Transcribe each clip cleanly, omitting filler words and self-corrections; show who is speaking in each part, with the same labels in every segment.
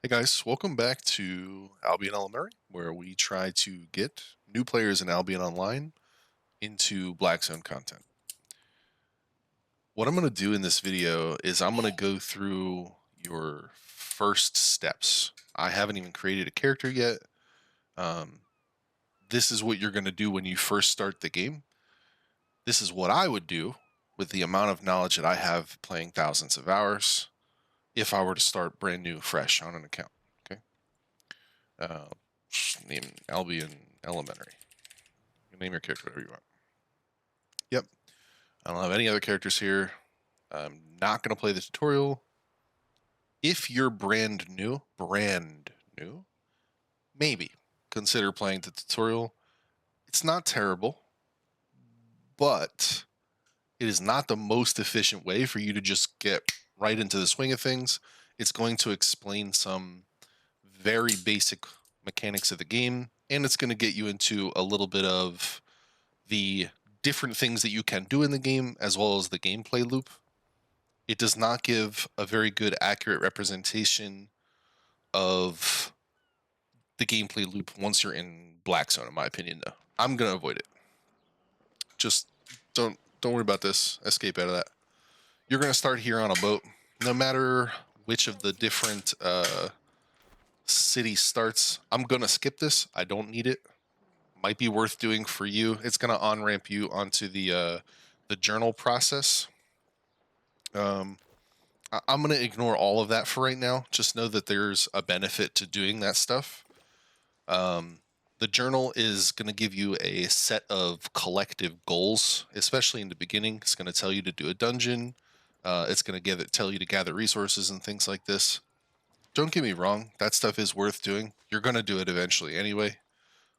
Speaker 1: Hey guys, welcome back to Albion Elementary, where we try to get new players in Albion Online into Black Zone content. What I'm going to do in this video is I'm going to go through your first steps. I haven't even created a character yet. Um, this is what you're going to do when you first start the game. This is what I would do with the amount of knowledge that I have playing thousands of hours if I were to start brand new, fresh on an account. Okay. Uh, Name Albion Elementary. You can name your character whatever you want. Yep. I don't have any other characters here. I'm not going to play the tutorial. If you're brand new, maybe consider playing the tutorial. It's not terrible, but it is not the most efficient way for you to just get right into the swing of things. It's going to explain some very basic mechanics of the game, and it's going to get you into a little bit of the different things that you can do in the game as well as the gameplay loop. It does not give a very good, accurate representation of the gameplay loop once you're in Black Zone, in my opinion, though. I'm going to avoid it. Just don't worry about this. Escape out of that. You're going to start here on a boat. No matter which of the different city starts, I'm going to skip this. I don't need it. Might be worth doing for you. It's going to on-ramp you onto the journal process. I'm going to ignore all of that for right now. Just know that there's a benefit to doing that stuff. The journal is going to give you a set of collective goals, especially in the beginning. It's going to tell you to do a dungeon. It's going to tell you to gather resources and things like this. Don't get me wrong, that stuff is worth doing. You're going to do it eventually anyway.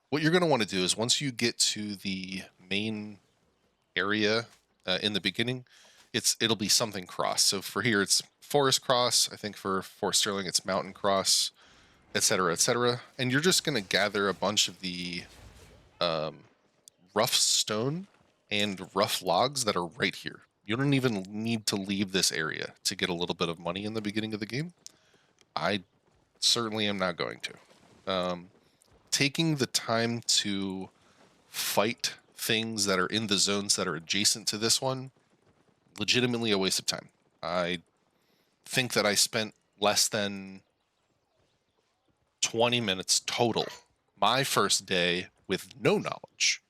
Speaker 1: What you're going to want to do is once you get to the main area in the beginning, it'll be something cross. So for here, it's forest cross. I think for Fort Sterling, it's mountain cross, etc., etc. And you're just going to gather a bunch of the rough stone and rough logs that are right here. You don't even need to leave this area to get a little bit of money in the beginning of the game. I certainly am not going to. Taking the time to fight things that are in the zones that are adjacent to this one, legitimately a waste of time. I think that I spent less than 20 minutes total my first day with no knowledge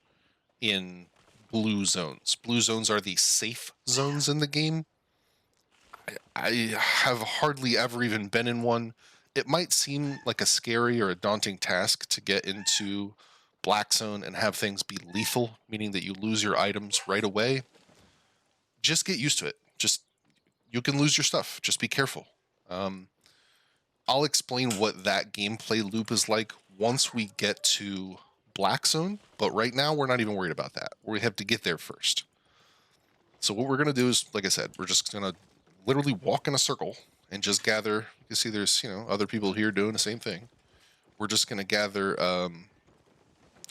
Speaker 1: in blue zones. Blue zones are the safe zones in the game. I have hardly ever even been in one. It might seem like a scary or a daunting task to get into Black Zone and have things be lethal, meaning that you lose your items right away. Just get used to it. You can lose your stuff. Just be careful. I'll explain what that gameplay loop is like once we get to Black Zone, but right now we're not even worried about that. We have to get there first. So what we're going to do is, like I said, we're just going to literally walk in a circle and just gather. You can see there's, other people here doing the same thing. We're just going to gather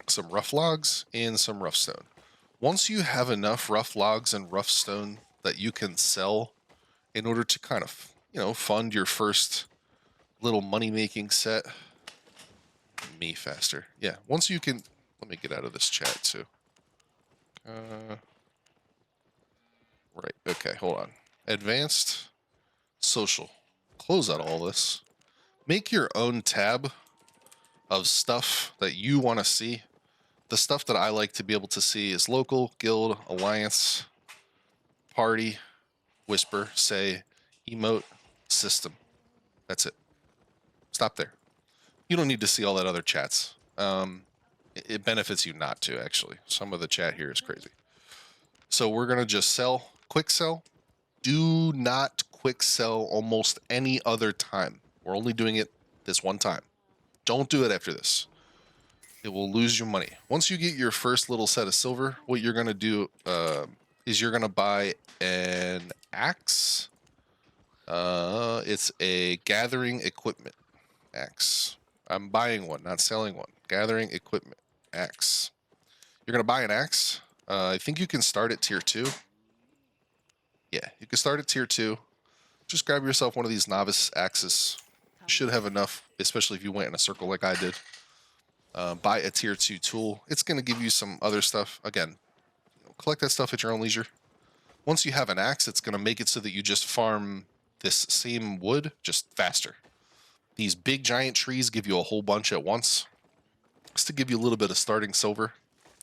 Speaker 1: some rough logs and some rough stone. Once you have enough rough logs and rough stone that you can sell in order to kind of, fund your first little money-making set. Me faster. Yeah, once you can... Let me get out of this chat, too. Right, okay, hold on. Advanced, social. Close out all this. Make your own tab of stuff that you want to see. The stuff that I like to be able to see is local, guild, alliance, party, whisper, say, emote, system. That's it. Stop there. You don't need to see all that other chats. It benefits you not to, actually. Some of the chat here is crazy. So we're going to just sell, quick sell. Do not quick sell almost any other time. We're only doing it this one time. Don't do it after this. It will lose your money. Once you get your first little set of silver, what you're going to do is you're going to buy an axe. It's a gathering equipment axe. I'm buying one, not selling one. Gathering equipment axe. You're going to buy an axe. I think you can start at tier 2. Yeah, you can start at tier 2. Just grab yourself one of these novice axes. Should have enough, especially if you went in a circle like I did. Buy a tier 2 tool. It's going to give you some other stuff. Again, collect that stuff at your own leisure. Once you have an axe, it's going to make it so that you just farm this same wood just faster. These big giant trees give you a whole bunch at once, just to give you a little bit of starting silver.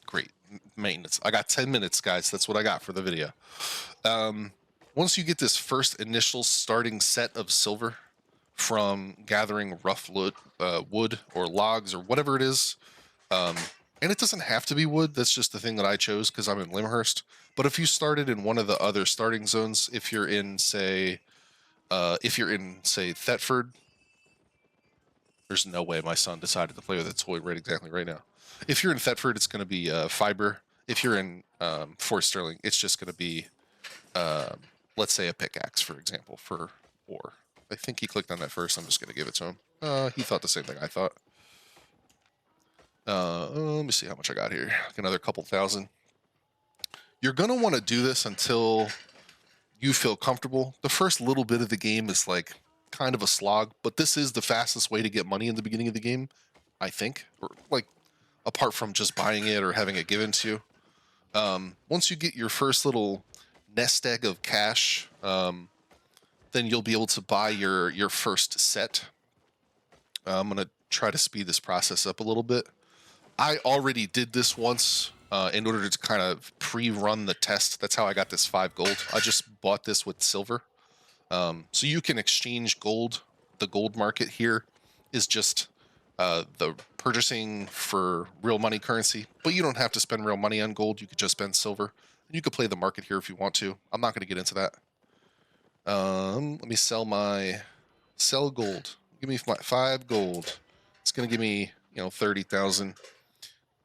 Speaker 1: Great maintenance. I got 10 minutes, guys. That's what I got for the video. Once you get this first initial starting set of silver from gathering rough wood or logs or whatever it is, and it doesn't have to be wood. That's just the thing that I chose because I'm in Limhurst. But if you started in one of the other starting zones, if you're in, say, Thetford, there's no way my son decided to play with a toy right now. If you're in Thetford, it's going to be fiber. If you're in Fort Sterling, it's just going to be, let's say, a pickaxe, for example, for ore. I think he clicked on that first. I'm just going to give it to him. He thought the same thing I thought. Let me see how much I got here. Like another couple thousand. You're going to want to do this until you feel comfortable. The first little bit of the game is like kind of a slog, but this is the fastest way to get money in the beginning of the game, I think. Or like apart from just buying it or having it given to you. Once you get your first little nest egg of cash, then you'll be able to buy your first set. I'm going to try to speed this process up a little bit. I already did this once in order to kind of pre-run the test. That's how I got this 5 gold. I just bought this with silver. So you can exchange gold. The gold market here is just the purchasing for real money currency, but you don't have to spend real money on gold. You could just spend silver. And you could play the market here if you want to. I'm not going to get into that. Let me sell gold. Give me 5 gold. It's going to give me, 30,000.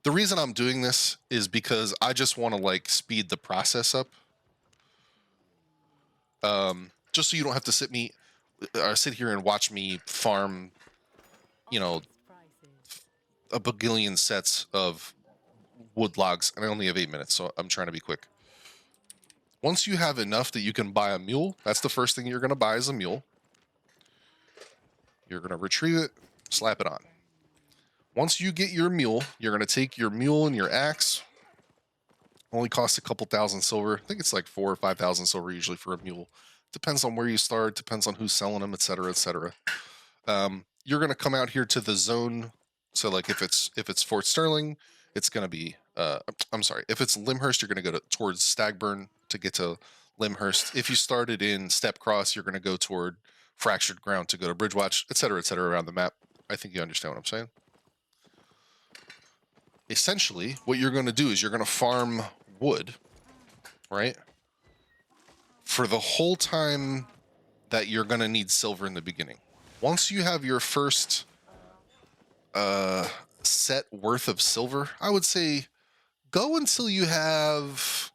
Speaker 1: The reason I'm doing this is because I just want to like speed the process up. Just so you don't have to sit here and watch me farm, a bagillion sets of wood logs, and I only have 8 minutes, so I'm trying to be quick. Once you have enough that you can buy a mule, that's the first thing you're going to buy is a mule. You're going to retrieve it, slap it on. Once you get your mule, you're going to take your mule and your axe. Only costs a couple thousand silver. I think it's like 4,000 or 5,000 silver usually for a mule. Depends on where you start, depends on who's selling them, etc., etc. You're going to come out here to the zone. So like if it's Fort Sterling, it's going to be if it's Limhurst, you're going to go towards Stagburn to get to Limhurst. If you started in Stepcross, you're going to go toward Fractured Ground to go to Bridgewatch, etc., around the map. I think you understand what I'm saying. Essentially, what you're going to do is you're going to farm wood, right? For the whole time that you're going to need silver in the beginning. Once you have your first set worth of silver, I would say go until you have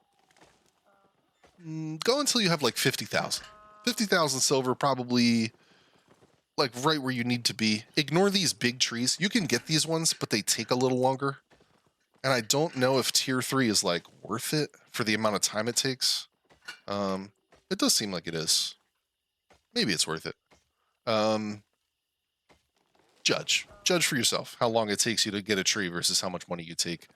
Speaker 1: like 50,000. 50,000 silver, probably like right where you need to be. Ignore these big trees. You can get these ones, but they take a little longer. And I don't know if tier 3 is like worth it for the amount of time it takes. It does seem like it is. Maybe it's worth it. Judge for yourself how long it takes you to get a tree versus how much money you take.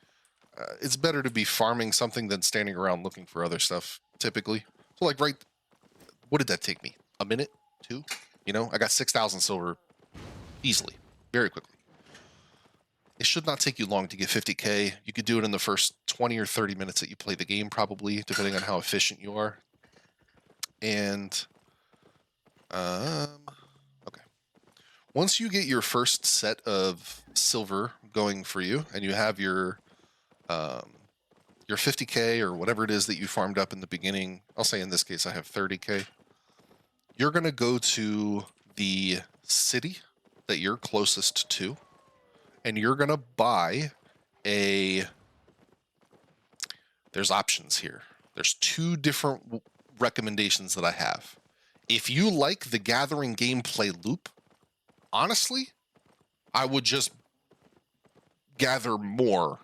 Speaker 1: It's better to be farming something than standing around looking for other stuff, typically. So like, what did that take me? A minute? 2? I got 6,000 silver easily, very quickly. It should not take you long to get 50k. You could do it in the first 20 or 30 minutes that you play the game, probably, depending on how efficient you are. And, okay. Once you get your first set of silver going for you, and you have your 50k or whatever it is that you farmed up in the beginning, I'll say in this case I have 30k, you're going to go to the city that you're closest to, and you're going to buy there's options here. There's 2 different recommendations that I have. If you like the gathering gameplay loop, honestly, I would just gather more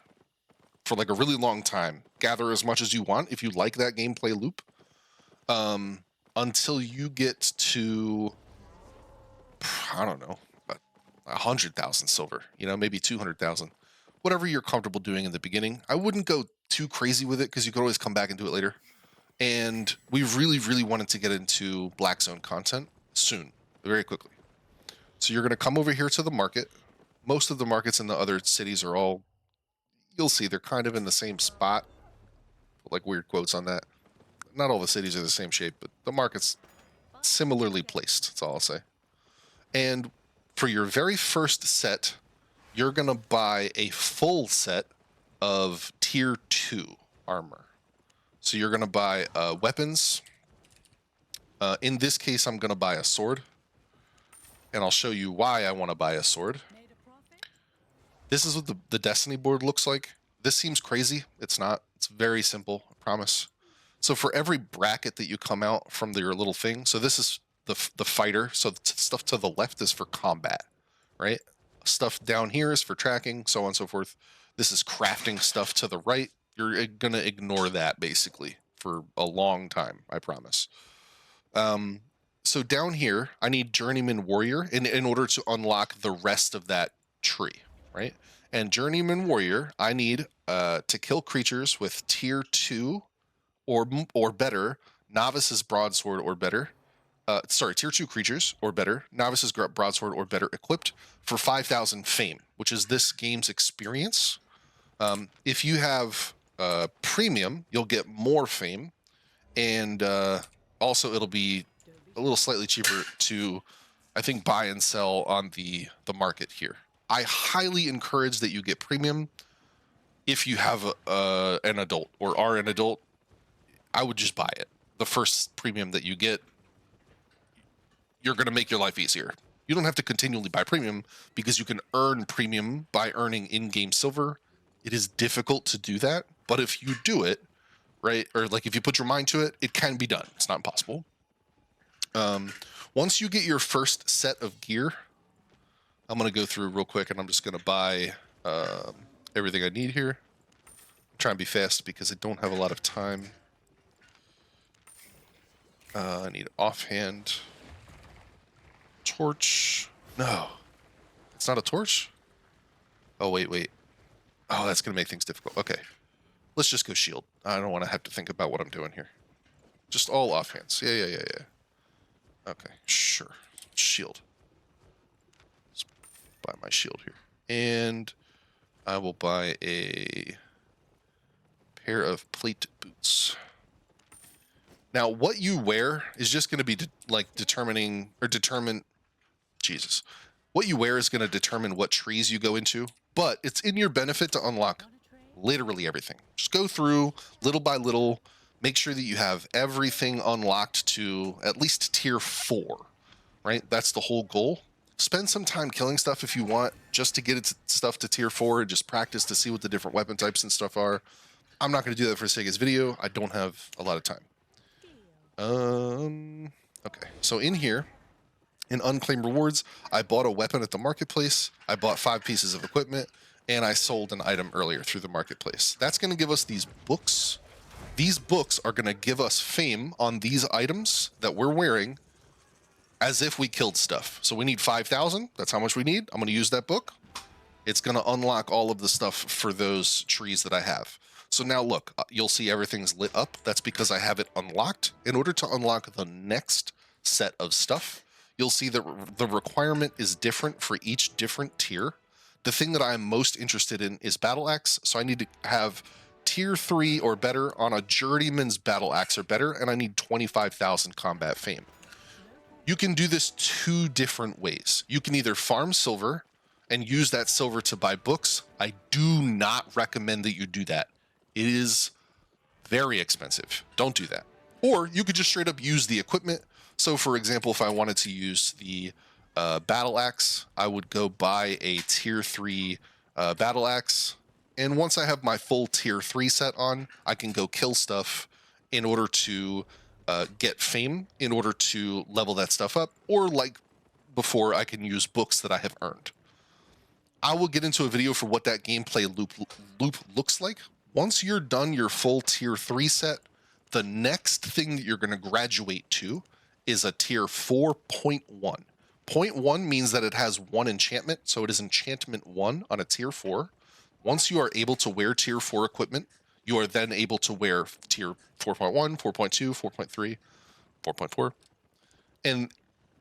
Speaker 1: for like a really long time. Gather as much as you want if you like that gameplay loop, until you get to, I don't know, about 100,000 silver, you know, maybe 200,000. Whatever you're comfortable doing in the beginning. I wouldn't go too crazy with it because you could always come back and do it later. And we really, really wanted to get into Black Zone content soon, very quickly. So you're going to come over here to the market. Most of the markets in the other cities are all, you'll see, they're kind of in the same spot. Like weird quotes on that. Not all the cities are the same shape, but the market's similarly placed. That's all I'll say. And for your very first set, you're going to buy a full set of tier 2 armor. So you're going to buy weapons. In this case, I'm going to buy a sword. And I'll show you why I want to buy a sword. This is what the Destiny board looks like. This seems crazy. It's not. It's very simple, I promise. So for every bracket that you come out from your little thing, so this is the fighter. So the stuff to the left is for combat, right? Stuff down here is for tracking, so on and so forth. This is crafting stuff to the right. You're going to ignore that, basically, for a long time, I promise. So down here, I need Journeyman Warrior in order to unlock the rest of that tree, right? And Journeyman Warrior, I need to kill creatures with tier 2 or better, Novice's Broadsword or better. Tier 2 creatures or better, Novice's Broadsword or better equipped for 5,000 fame, which is this game's experience. If you have premium, you'll get more fame, and also it'll be a little slightly cheaper to, I think, buy and sell on the market here. I highly encourage that you get premium if you have an adult or are an adult. I would just buy it. The first premium that you get, you're going to make your life easier. You don't have to continually buy premium because you can earn premium by earning in-game silver. It is difficult to do that, but if you do it, right, or like if you put your mind to it, it can be done. It's not impossible. Once you get your first set of gear, I'm going to go through real quick and I'm just going to buy everything I need here. I'm trying to be fast because I don't have a lot of time. I need offhand. Torch. No. It's not a torch? Oh, wait. Oh, that's going to make things difficult. Okay. Let's just go shield. I don't want to have to think about what I'm doing here. Just all offhands. Yeah. Okay, sure. Shield. Let's buy my shield here. And I will buy a pair of plate boots. Now, what you wear is just going to be what you wear is going to determine what trees you go into, but it's in your benefit to unlock literally everything. Just go through little by little, make sure that you have everything unlocked to at least tier 4, right? That's the whole goal. Spend some time killing stuff if you want, just to get stuff to tier 4 and just practice to see what the different weapon types and stuff are. I'm not going to do that for the sake of this video. I don't have a lot of time. Okay, so in here, in unclaimed rewards, I bought a weapon at the marketplace, I bought 5 pieces of equipment, and I sold an item earlier through the marketplace. That's going to give us these books. These books are going to give us fame on these items that we're wearing as if we killed stuff. So we need 5,000. That's how much we need. I'm going to use that book. It's going to unlock all of the stuff for those trees that I have. So now look, you'll see everything's lit up. That's because I have it unlocked. In order to unlock the next set of stuff, you'll see that the requirement is different for each different tier. The thing that I'm most interested in is battle axe. So I need to have tier 3 or better on a journeyman's battle axe or better, and I need 25,000 combat fame. You can do this 2 different ways. You can either farm silver and use that silver to buy books. I do not recommend that you do that. It is very expensive. Don't do that. Or you could just straight up use the equipment. So for example, if I wanted to use the battle axe, I would go buy a tier 3 battle axe. And once I have my full tier 3 set on, I can go kill stuff in order to get fame, in order to level that stuff up. Or like before, I can use books that I have earned. I will get into a video for what that gameplay loop looks like. Once you're done your full tier 3 set, the next thing that you're going to graduate to is a tier 4.1, Point one means that it has one enchantment, so it is enchantment 1 on a tier 4. Once you are able to wear tier 4 equipment, you are then able to wear tier 4.1, 4.2, 4.3, 4.4, and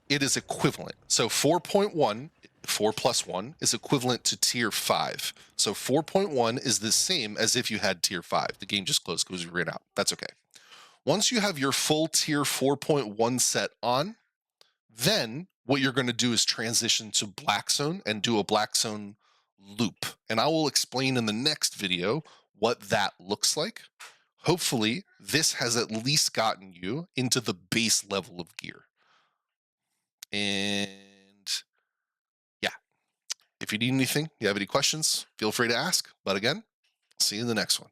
Speaker 1: it is equivalent. So 4.1, 4 plus 1, is equivalent to tier 5. So 4.1 is the same as if you had tier 5. The game just closed because we ran out. That's okay. Once you have your full tier 4.1 set on, then what you're going to do is transition to Black Zone and do a Black Zone loop. And I will explain in the next video what that looks like. Hopefully, this has at least gotten you into the base level of gear. And yeah, if you need anything, you have any questions, feel free to ask. But again, see you in the next one.